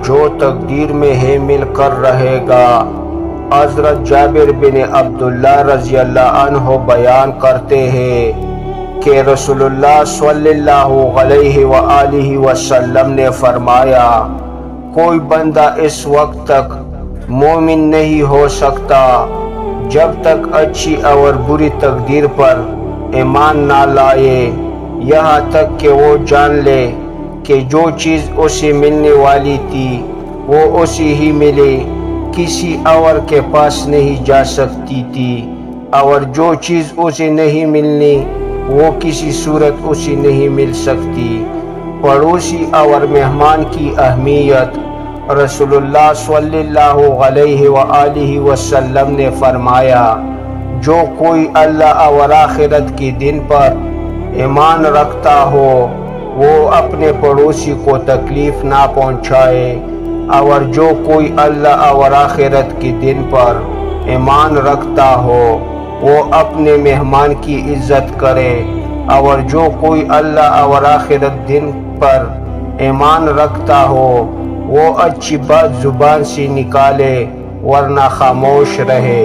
جو تقدیر میں ہے مل کر رہے گا۔ حضرت جابر بن عبداللہ رضی اللہ عنہ بیان کرتے ہیں کہ رسول اللہ صلی اللہ علیہ وآلہ وسلم نے فرمایا، کوئی بندہ اس وقت تک مومن نہیں ہو سکتا جب تک اچھی اور بری تقدیر پر ایمان نہ لائے، یہاں تک کہ وہ جان لے کہ جو چیز اسے ملنے والی تھی وہ اسے ہی ملے، کسی اور کے پاس نہیں جا سکتی تھی، اور جو چیز اسے نہیں ملنی وہ کسی صورت اسے نہیں مل سکتی۔ پڑوسی اور مہمان کی اہمیت۔ رسول اللہ صلی اللہ علیہ وآلہ وسلم نے فرمایا، جو کوئی اللہ اور آخرت کے دن پر ایمان رکھتا ہو وہ اپنے پڑوسی کو تکلیف نہ پہنچائے، اور جو کوئی اللہ اور آخرت کے دن پر ایمان رکھتا ہو وہ اپنے مہمان کی عزت کرے، اور جو کوئی اللہ اور آخرت دن پر ایمان رکھتا ہو وہ اچھی بات زبان سے نکالے ورنہ خاموش رہے۔